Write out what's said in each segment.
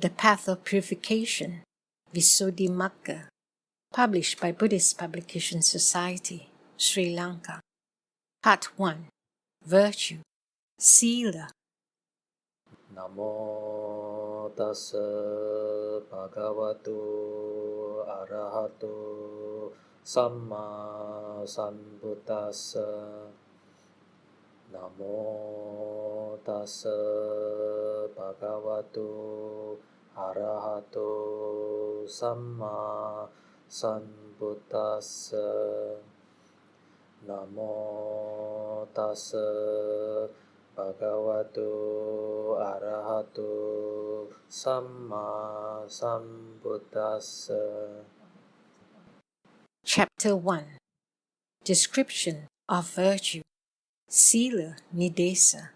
The Path of Purification, Visuddhimagga, published by Buddhist Publication Society, Sri Lanka. Part 1. Virtue, Sila. Namo tassa bhagavato arahato samma sambuddhassa. Namo tassa bhagavato arahato samma sambuddhassa. Namo tassa Bhagavato Arahato Samma Sambuddhassa. Chapter 1. Description of Virtue, Sila Nidesa.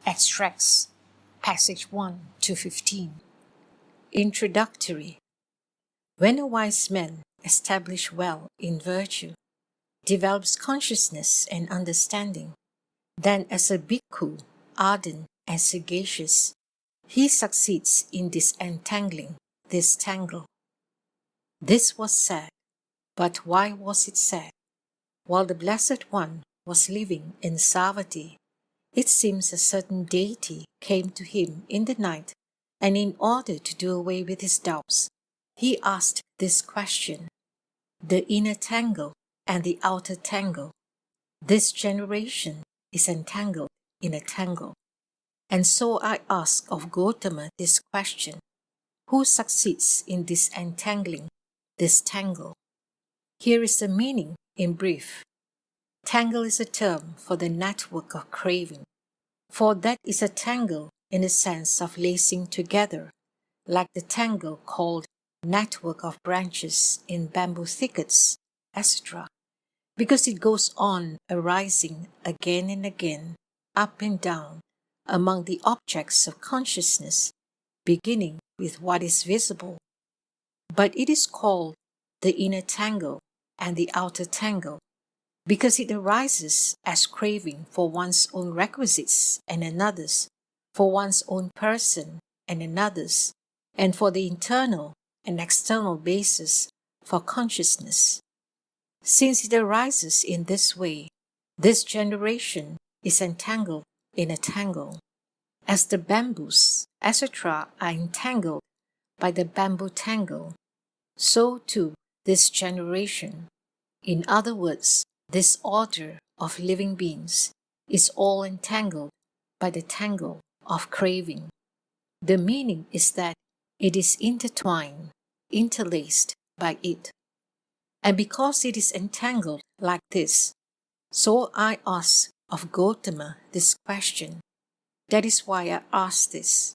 Extracts, passage 1 to 15. Introductory. When a wise man, established well in virtue, develops consciousness and understanding, then as a bhikkhu, ardent and sagacious, he succeeds in disentangling this tangle. This was said, but why was it said? While the Blessed One was living in Savatthi, it seems a certain deity came to him in the night, and in order to do away with his doubts, he asked this question: the inner tangle and the outer tangle, this generation is entangled in a tangle. And so I ask of Gautama this question: who succeeds in disentangling this tangle? Here is the meaning in brief. Tangle is a term for the network of craving, for that is a tangle in the sense of lacing together, like the tangle called network of branches in bamboo thickets, etc., because it goes on arising again and again, up and down, among the objects of consciousness, beginning with what is visible. But it is called the inner tangle and the outer tangle, because it arises as craving for one's own requisites and another's, for one's own person and another's, and for the internal and external basis for consciousness. Since it arises in this way, this generation is entangled in a tangle, as the bamboos, etc., are entangled by the bamboo tangle. So too this generation, in other words, this order of living beings, is all entangled by the tangle of craving. The meaning is that it is intertwined, interlaced by it. And because it is entangled like this, so I ask of Gautama this question. That is why I ask this.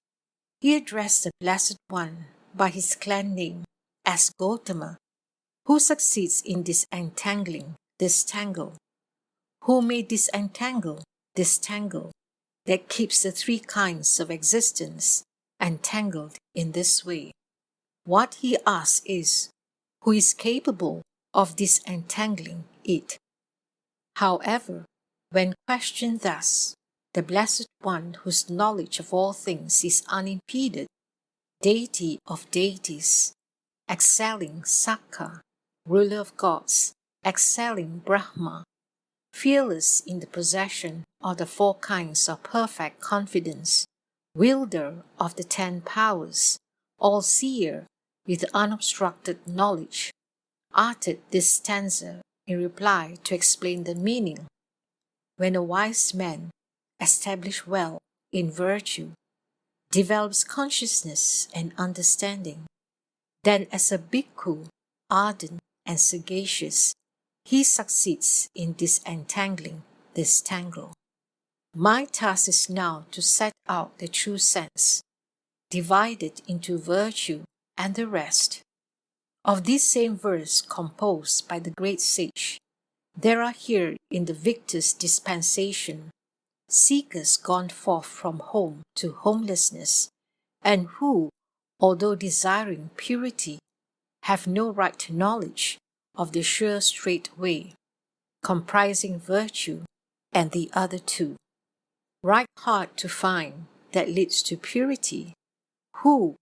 He addressed the Blessed One by his clan name as Gautama, who succeeds in disentangling this tangle, who may disentangle this tangle that keeps the three kinds of existence entangled in this way. What he asks is, who is capable of disentangling it? However, when questioned thus, the Blessed One, whose knowledge of all things is unimpeded, deity of deities, excelling Sakka, ruler of gods, excelling Brahma, fearless in the possession of the four kinds of perfect confidence, wielder of the 10 powers, all-seer with unobstructed knowledge, uttered this stanza in reply to explain the meaning. When a wise man, established well in virtue, develops consciousness and understanding, then as a bhikkhu, ardent and sagacious, he succeeds in disentangling this tangle. My task is now to set out the true sense, divided into virtue and the rest. Of this same verse composed by the great sage, there are here in the victor's dispensation seekers gone forth from home to homelessness, and who, although desiring purity, have no right knowledge of the sure straight way, comprising virtue and the other two. Right hard to find that leads to purity, who,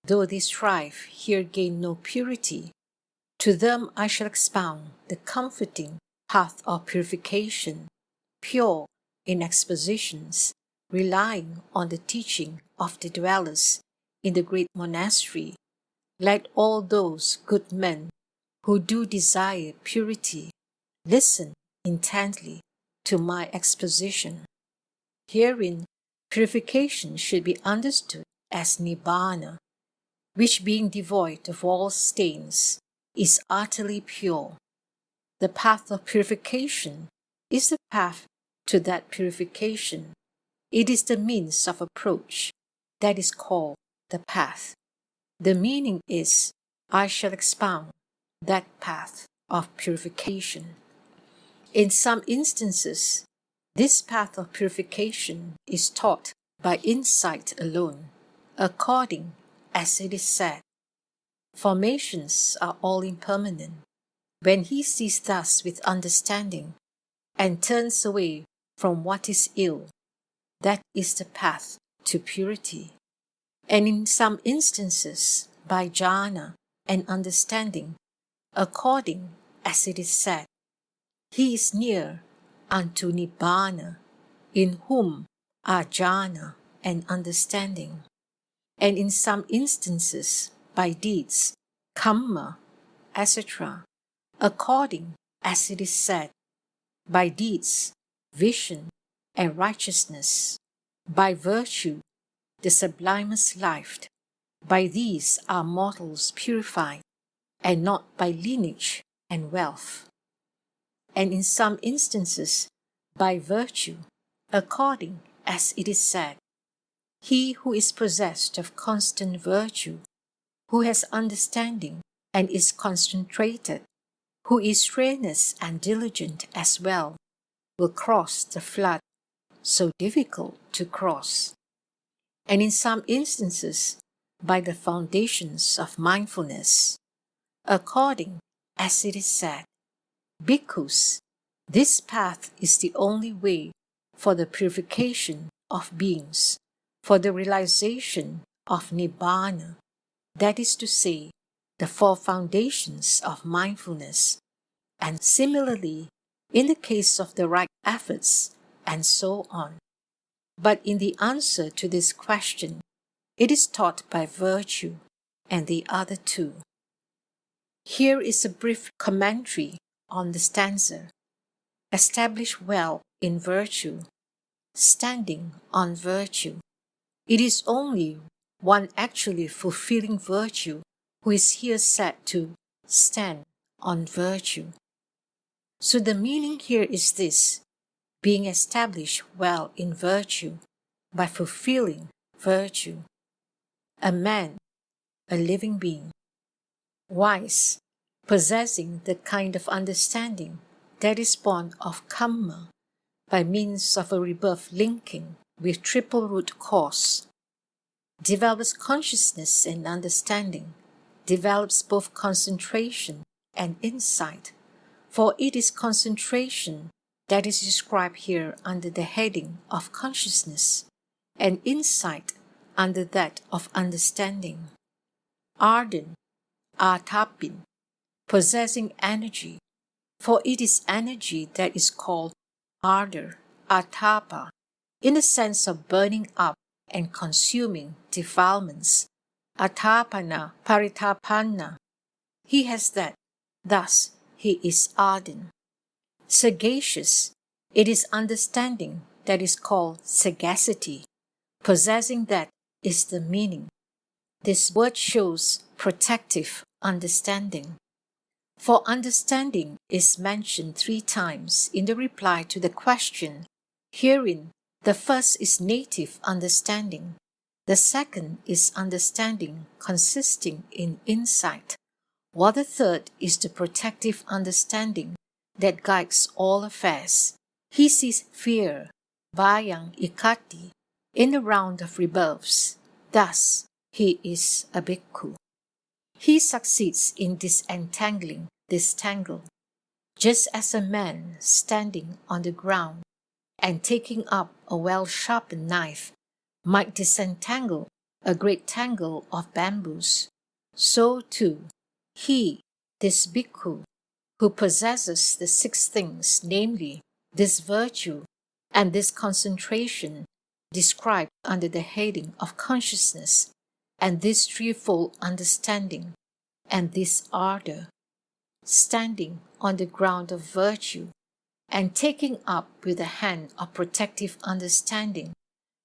Though they strive here gain no purity, to them I shall expound the comforting path of purification, pure in expositions, relying on the teaching of the dwellers in the great monastery. Let all those good men who do desire purity listen intently to my exposition. Herein, purification should be understood as Nibbana, which being devoid of all stains, is utterly pure. The path of purification is the path to that purification. It is the means of approach that is called the path. The meaning is, I shall expound that path of purification. In some instances, this path of purification is taught by insight alone, according as it is said, formations are all impermanent. When he sees thus with understanding and turns away from what is ill, that is the path to purity. And in some instances, by jhana and understanding, according as it is said, he is near unto Nibbana, in whom are jhana and understanding. And in some instances, by deeds, kamma, etc., according as it is said, by deeds, vision, and righteousness, by virtue, the sublimest life. By these are mortals purified, and not by lineage and wealth. And in some instances, by virtue, according as it is said, he who is possessed of constant virtue, who has understanding and is concentrated, who is strenuous and diligent as well, will cross the flood, so difficult to cross. And in some instances, by the foundations of mindfulness, according as it is said, Bhikkhus, this path is the only way for the purification of beings, for the realization of Nibbana, that is to say, the four foundations of mindfulness, and similarly in the case of the right efforts, and so on. But in the answer to this question, it is taught by virtue and the other two. Here is a brief commentary on the stanza. Establish well in virtue, standing on virtue. It is only one actually fulfilling virtue who is here said to stand on virtue. So the meaning here is this: being established well in virtue by fulfilling virtue. A man, a living being. Wise, possessing the kind of understanding that is born of kamma by means of a rebirth linking with triple root cause. Develops consciousness and understanding, develops both concentration and insight, for it is concentration that is described here under the heading of consciousness, and insight under that of understanding. Ardent, atapin, possessing energy, for it is energy that is called ardor, atapa, in the sense of burning up and consuming defilements, atapana, paritapanna. He has that, thus he is ardent. Sagacious, it is understanding that is called sagacity, possessing that is the meaning. This word shows protective understanding. For understanding is mentioned 3 times in the reply to the question. Herein, the first is native understanding. The second is understanding consisting in insight, while the third is the protective understanding that guides all affairs. He sees fear, bhayang ikati, in the round of rebirths. Thus, he is a bhikkhu. He succeeds in disentangling this tangle, just as a man standing on the ground and taking up a well-sharpened knife might disentangle a great tangle of bamboos, so too he, this bhikkhu, who possesses the 6 things, namely this virtue and this concentration described under the heading of consciousness, and this threefold understanding, and this ardor, standing on the ground of virtue, and taking up with the hand of protective understanding,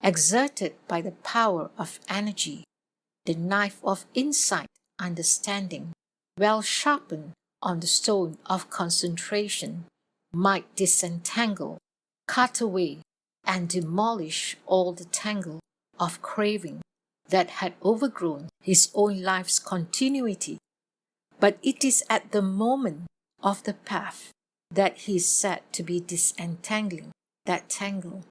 exerted by the power of energy, the knife of insight understanding, well sharpened on the stone of concentration, might disentangle, cut away, and demolish all the tangle of craving that had overgrown his own life's continuity. But it is at the moment of the path that he is said to be disentangling that tangle.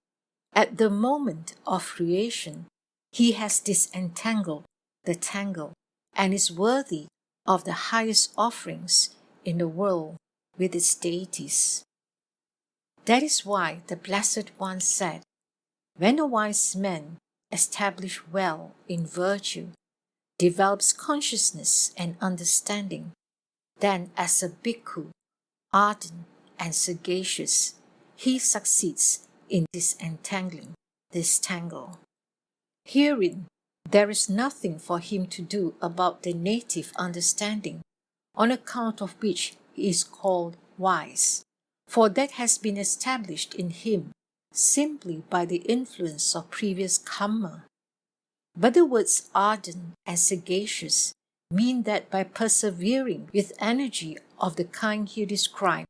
At the moment of creation, he has disentangled the tangle and is worthy of the highest offerings in the world with its deities. That is why the Blessed One said, when a wise man, established well in virtue, develops consciousness and understanding, then as a bhikkhu, ardent and sagacious, he succeeds in disentangling this tangle. Herein, there is nothing for him to do about the native understanding, on account of which he is called wise, for that has been established in him simply by the influence of previous karma. But the words ardent and sagacious mean that by persevering with energy of the kind here described,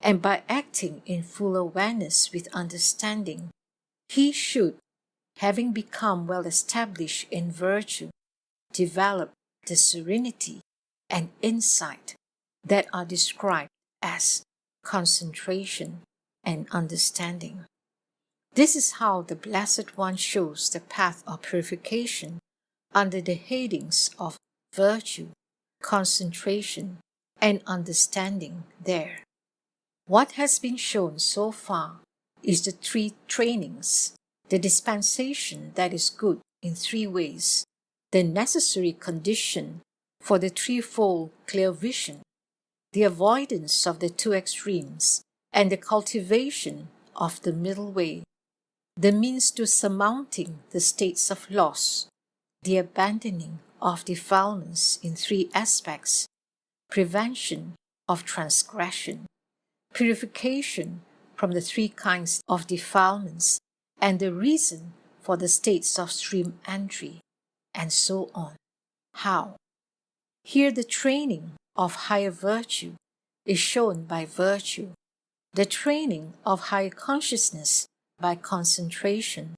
and by acting in full awareness with understanding, he should, having become well established in virtue, develop the serenity and insight that are described as concentration and understanding. This is how the Blessed One shows the path of purification under the headings of virtue, concentration, and understanding there. What has been shown so far is the 3 trainings, the dispensation that is good in 3 ways, the necessary condition for the threefold clear vision, the avoidance of the 2 extremes, and the cultivation of the middle way, the means to surmounting the states of loss, the abandoning of defilements in 3 aspects, prevention of transgression, purification from the 3 kinds of defilements, and the reason for the states of stream entry, and so on. How? Here the training of higher virtue is shown by virtue, the training of higher consciousness by concentration,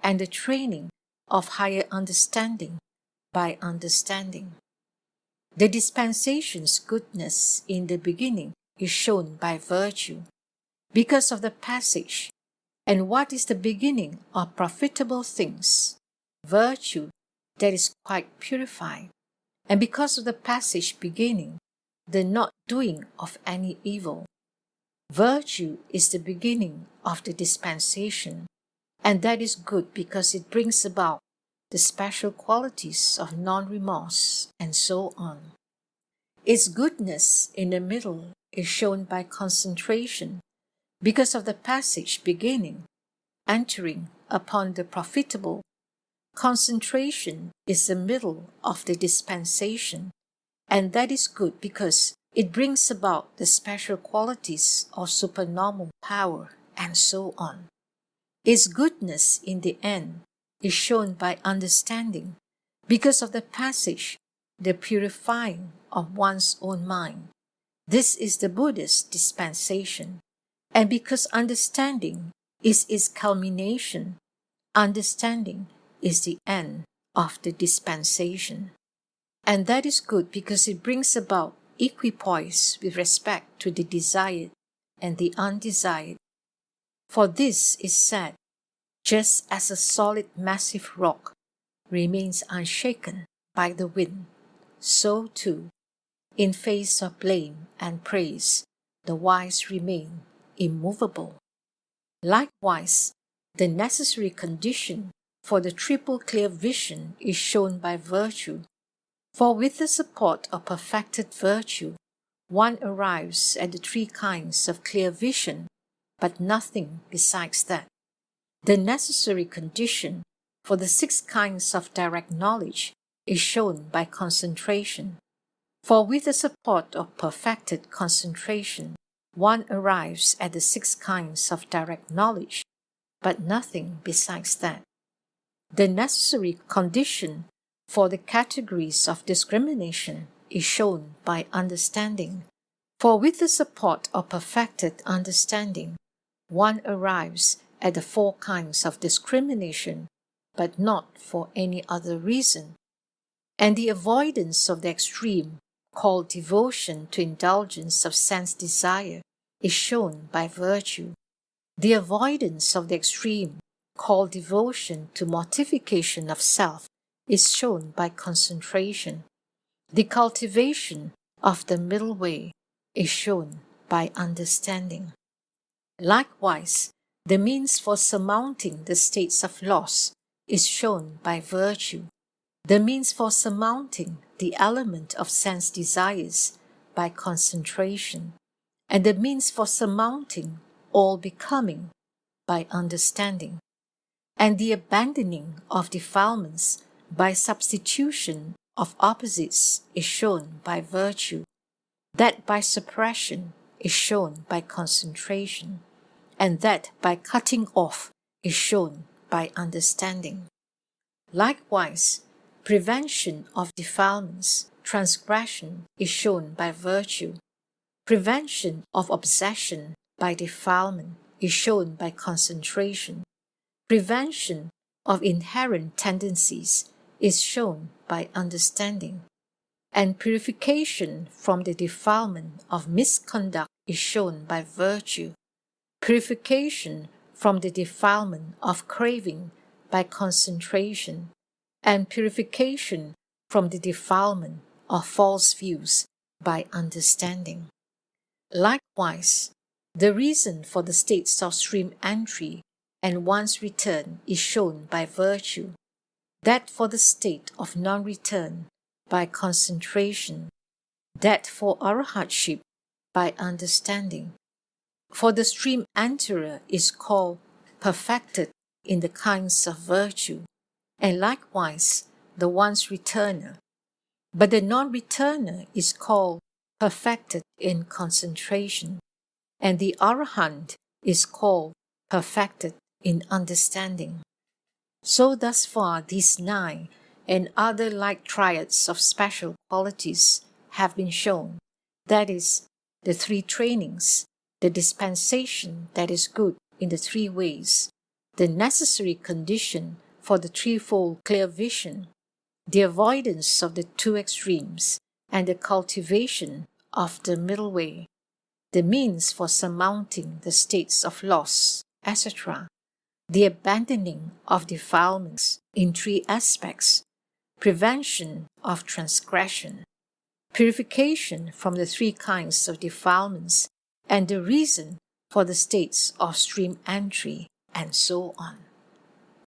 and the training of higher understanding by understanding. The dispensation's goodness in the beginning is shown by virtue, because of the passage. And what is the beginning of profitable things? Virtue that is quite purified. And because of the passage beginning, the not doing of any evil. Virtue is the beginning of the dispensation, and that is good because it brings about the special qualities of non-remorse, and so on. Its goodness in the middle is shown by concentration, because of the passage beginning, entering upon the profitable. Concentration is the middle of the dispensation, and that is good because it brings about the special qualities of supernormal power, and so on. Its goodness in the end is shown by understanding, because of the passage, the purifying of one's own mind. This is the Buddhist dispensation, and because understanding is its culmination, understanding is the end of the dispensation. And that is good because it brings about equipoise with respect to the desired and the undesired. For this is said, just as a solid massive rock remains unshaken by the wind, so too, in face of blame and praise, the wise remain immovable. Likewise, the necessary condition for the triple clear vision is shown by virtue. For with the support of perfected virtue, one arrives at the three kinds of clear vision, but nothing besides that. The necessary condition for the six kinds of direct knowledge is shown by concentration. For with the support of perfected concentration, one arrives at the six kinds of direct knowledge, but nothing besides that. The necessary condition for the categories of discrimination is shown by understanding. For with the support of perfected understanding, one arrives at the four kinds of discrimination, but not for any other reason. And the avoidance of the extreme, called devotion to indulgence of sense desire, is shown by virtue. The avoidance of the extreme, called devotion to mortification of self, is shown by concentration. The cultivation of the middle way is shown by understanding. Likewise, the means for surmounting the states of loss is shown by virtue. The means for surmounting the element of sense desires by concentration, and the means for surmounting all becoming by understanding, and the abandoning of defilements by substitution of opposites is shown by virtue. That by suppression is shown by concentration, and that by cutting off is shown by understanding. Likewise, prevention of defilements, transgression, is shown by virtue. Prevention of obsession by defilement is shown by concentration. Prevention of inherent tendencies is shown by understanding. And purification from the defilement of misconduct is shown by virtue. Purification from the defilement of craving by concentration, and purification from the defilement of false views by understanding. Likewise, the reason for the states of stream entry and once-return is shown by virtue. That for the state of non-return by concentration, that for Arahantship by understanding. For the stream enterer is called perfected in the kinds of virtue, and likewise the once-returner. But the non-returner is called perfected in concentration, and the Arahant is called perfected in understanding. So thus far these 9 and other like triads of special qualities have been shown, that is, the 3 trainings, the dispensation that is good in the 3 ways, the necessary condition for the threefold clear vision, the avoidance of the 2 extremes, and the cultivation of the middle way, the means for surmounting the states of loss, etc., the abandoning of defilements in 3 aspects, prevention of transgression, purification from the 3 kinds of defilements, and the reason for the states of stream entry, and so on.